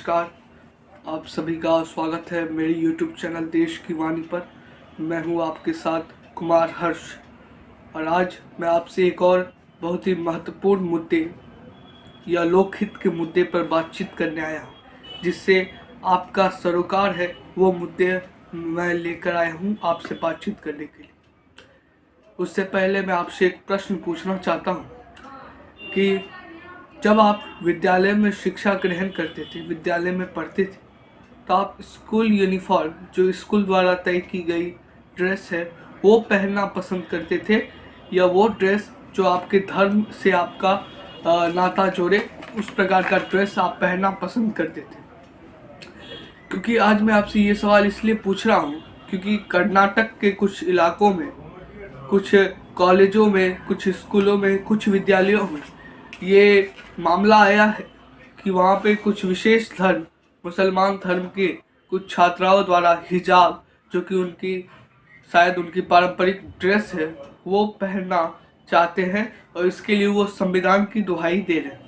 नमस्कार। आप सभी का स्वागत है मेरे YouTube चैनल देश की वाणी पर। मैं हूं आपके साथ कुमार हर्ष और आज मैं आपसे एक और बहुत ही महत्वपूर्ण मुद्दे या लोकहित के मुद्दे पर बातचीत करने आया हूं, जिससे आपका सरोकार है वो मुद्दे मैं लेकर आया हूं आपसे बातचीत करने के लिए। उससे पहले मैं आपसे एक प्रश्न पूछना चाहता हूं कि जब आप विद्यालय में शिक्षा ग्रहण करते थे, विद्यालय में पढ़ते थे, तो आप स्कूल यूनिफॉर्म जो स्कूल द्वारा तय की गई ड्रेस है वो पहनना पसंद करते थे, या वो ड्रेस जो आपके धर्म से आपका नाता जोड़े उस प्रकार का ड्रेस आप पहनना पसंद करते थे? क्योंकि आज मैं आपसे ये सवाल इसलिए पूछ रहा हूँ क्योंकि कर्नाटक के कुछ इलाकों में, कुछ कॉलेजों में, कुछ स्कूलों में, कुछ विद्यालयों में ये मामला आया है कि वहाँ पे कुछ विशेष धर्म, मुसलमान धर्म के कुछ छात्राओं द्वारा हिजाब, जो कि उनकी शायद उनकी पारंपरिक ड्रेस है, वो पहनना चाहते हैं और इसके लिए वो संविधान की दुहाई दे रहे हैं।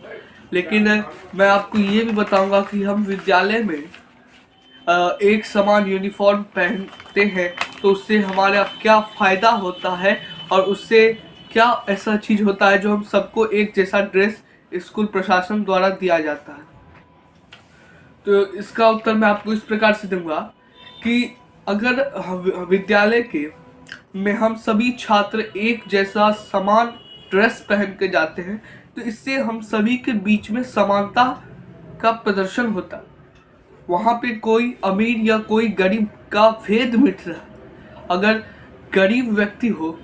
लेकिन मैं आपको ये भी बताऊंगा कि हम विद्यालय में एक समान यूनिफॉर्म पहनते हैं तो उससे हमारा क्या फ़ायदा होता है और उससे क्या ऐसा चीज़ होता है जो हम सबको एक जैसा ड्रेस स्कूल प्रशासन द्वारा दिया जाता है। तो इसका उत्तर मैं आपको इस प्रकार से दूंगा कि अगर विद्यालय के में हम सभी छात्र एक जैसा समान ड्रेस पहन के जाते हैं तो इससे हम सभी के बीच में समानता का प्रदर्शन होता है। वहाँ पे कोई अमीर या कोई गरीब का भेद मिट रहा। अगर गरीब व्यक्ति हो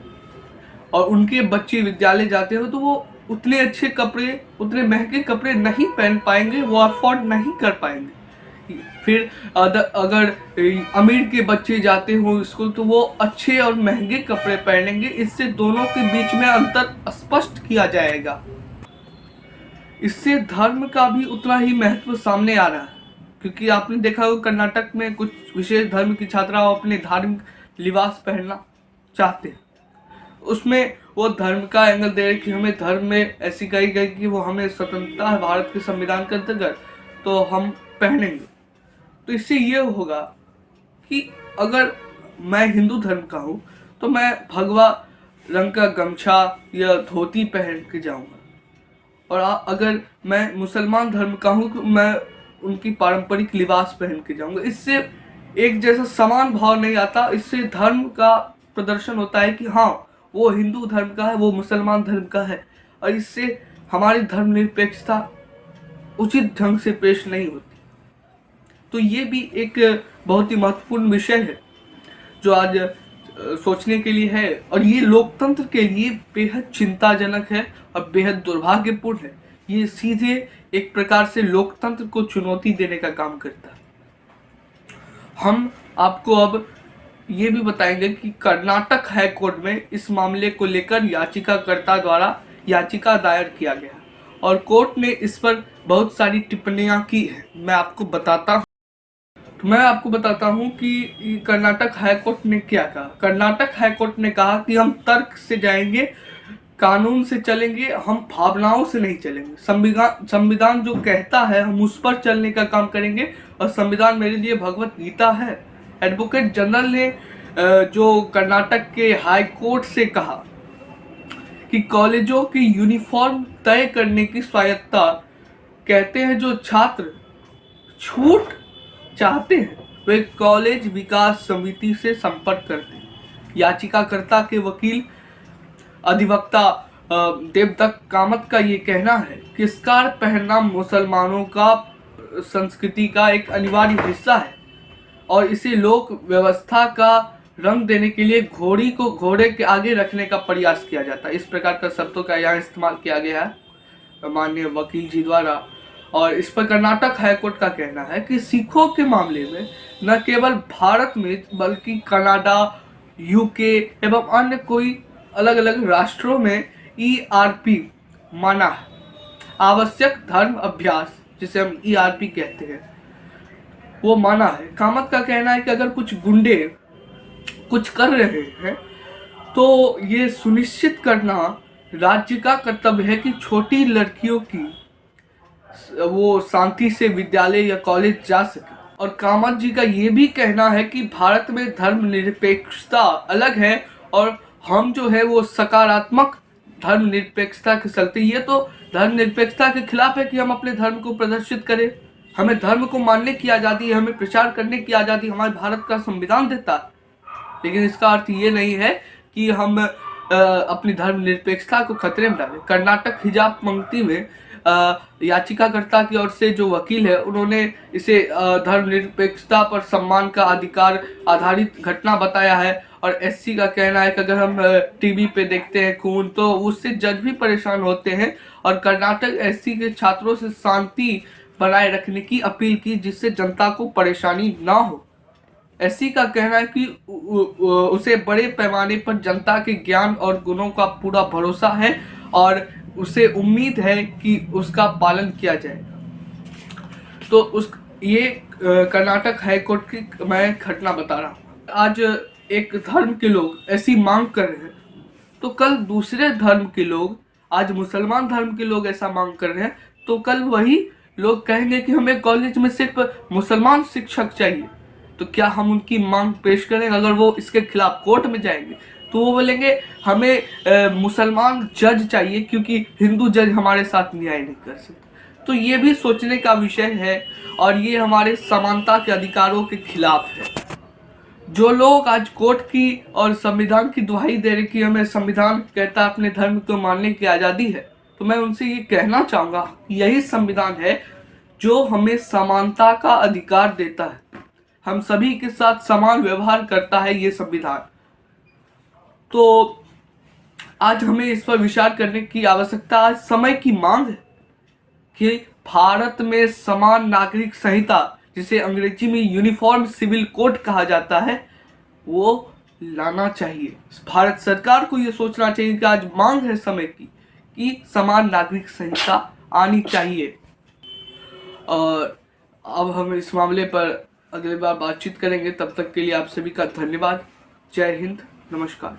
और उनके बच्चे विद्यालय जाते हो तो वो उतने अच्छे कपड़े, उतने महंगे कपड़े नहीं पहन पाएंगे, वो अफोर्ड नहीं कर पाएंगे। फिर अगर अमीर के बच्चे जाते हो स्कूल तो वो अच्छे और महंगे कपड़े पहनेंगे। इससे दोनों के बीच में अंतर स्पष्ट किया जाएगा। इससे धर्म का भी उतना ही महत्व सामने आ रहा है, क्योंकि आपने देखा होगा कर्नाटक में कुछ विशेष धर्म की छात्राएं अपने धार्मिक लिबास पहनना चाहते हैं। उसमें वो धर्म का एंगल दे रहे कि हमें धर्म में ऐसी कही गई कि वो हमें स्वतंत्रता है भारत के संविधान के अंतर्गत, तो हम पहनेंगे। तो इससे ये होगा कि अगर मैं हिंदू धर्म का हूँ तो मैं भगवा रंग का गमछा या धोती पहन के जाऊँगा, और अगर मैं मुसलमान धर्म का हूँ तो मैं उनकी पारंपरिक लिबास पहन के जाऊँगा। इससे एक जैसा समान भाव नहीं आता। इससे धर्म का प्रदर्शन होता है कि हाँ, वो हिंदू धर्म का है, वो मुसलमान धर्म का है, और इससे हमारी धर्मनिरपेक्षता उचित ढंग से पेश नहीं होती। तो ये भी एक बहुत ही महत्वपूर्ण विषय है जो आज सोचने के लिए है, और ये लोकतंत्र के लिए बेहद चिंताजनक है और बेहद दुर्भाग्यपूर्ण है। ये सीधे एक प्रकार से लोकतंत्र को चुनौती देने का काम करता है। हम आपको अब ये भी बताएंगे कि कर्नाटक हाई कोर्ट में इस मामले को लेकर याचिकाकर्ता द्वारा याचिका दायर किया गया और कोर्ट ने इस पर बहुत सारी टिप्पणियां की है। मैं आपको बताता हूं कि कर्नाटक हाई कोर्ट ने क्या कहा। कर्नाटक हाई कोर्ट ने कहा कि हम तर्क से जाएंगे, कानून से चलेंगे, हम भावनाओं से नहीं चलेंगे। संविधान जो कहता है हम उस पर चलने का काम करेंगे, और संविधान मेरे लिए भगवत गीता है। एडवोकेट जनरल ने जो कर्नाटक के हाई कोर्ट से कहा कि कॉलेजों की यूनिफॉर्म तय करने की स्वायत्ता, कहते हैं जो छात्र छूट चाहते हैं वे कॉलेज विकास समिति से संपर्क करते हैं। याचिकाकर्ता के वकील अधिवक्ता देवदत्त कामत का ये कहना है कि स्कार्फ पहनना मुसलमानों का संस्कृति का एक अनिवार्य हिस्सा है और इसे लोक व्यवस्था का रंग देने के लिए घोड़ी को घोड़े के आगे रखने का प्रयास किया जाता है। इस प्रकार का शब्दों का यहाँ इस्तेमाल किया गया है माननीय वकील जी द्वारा। और इस पर कर्नाटक हाईकोर्ट का कहना है कि सिखों के मामले में न केवल भारत में बल्कि कनाडा, यूके एवं अन्य कोई अलग अलग राष्ट्रों में ERP माना है, आवश्यक धर्म अभ्यास, जिसे हम ERP कहते हैं, वो माना है। कामत का कहना है कि अगर कुछ गुंडे कुछ कर रहे हैं तो ये सुनिश्चित करना राज्य का कर्तव्य है कि छोटी लड़कियों की वो शांति से विद्यालय या कॉलेज जा सके। और कामत जी का ये भी कहना है कि भारत में धर्मनिरपेक्षता अलग है और हम जो है वो सकारात्मक धर्मनिरपेक्षता के चलते, ये तो धर्मनिरपेक्षता के खिलाफ है कि हम अपने धर्म को प्रदर्शित करें। हमें धर्म को मानने की आज़ादी है, हमें प्रचार करने की आज़ादी हमारे भारत का संविधान देता है। लेकिन इसका अर्थ ये नहीं है कि हम अपनी धर्मनिरपेक्षता को खतरे में डालें। कर्नाटक हिजाब पंक्ति में याचिकाकर्ता की ओर से जो वकील है उन्होंने इसे धर्मनिरपेक्षता पर सम्मान का अधिकार आधारित घटना बताया है। और एससी का कहना है कि अगर हम टीवी पे देखते हैं खून तो उससे जज भी परेशान होते हैं। और कर्नाटक एससी के छात्रों से शांति बनाए रखने की अपील की जिससे जनता को परेशानी ना हो। एससी का कहना है कि उसे बड़े पैमाने पर जनता के ज्ञान और गुणों का पूरा भरोसा है और उसे उम्मीद है कि उसका पालन किया जाएगा। तो ये कर्नाटक हाईकोर्ट की मैं घटना बता रहा हूँ। आज एक धर्म के लोग ऐसी मांग कर रहे हैं तो कल दूसरे धर्म के लोग, आज मुसलमान धर्म के लोग ऐसा मांग कर रहे हैं तो कल वही लोग कहेंगे कि हमें कॉलेज में सिर्फ मुसलमान शिक्षक चाहिए। तो क्या हम उनकी मांग पेश करें? अगर वो इसके खिलाफ कोर्ट में जाएंगे तो वो बोलेंगे हमें मुसलमान जज चाहिए क्योंकि हिंदू जज हमारे साथ न्याय नहीं कर सकते। तो ये भी सोचने का विषय है और ये हमारे समानता के अधिकारों के खिलाफ है। जो लोग आज कोर्ट की और संविधान की दुहाई दे रहे कि हमें संविधान कहता है अपने धर्म को मानने की आज़ादी है, तो मैं उनसे ये कहना चाहूँगा यही संविधान है जो हमें समानता का अधिकार देता है। हम सभी के साथ समान व्यवहार करता है ये संविधान। तो आज हमें इस पर विचार करने की आवश्यकता, आज समय की मांग है कि भारत में समान नागरिक संहिता, जिसे अंग्रेजी में यूनिफॉर्म सिविल कोड कहा जाता है, वो लाना चाहिए। भारत सरकार को ये सोचना चाहिए कि आज मांग है समय की कि समान नागरिक संहिता आनी चाहिए। और अब हम इस मामले पर अगली बार बातचीत करेंगे। तब तक के लिए आप सभी का धन्यवाद। जय हिंद, नमस्कार।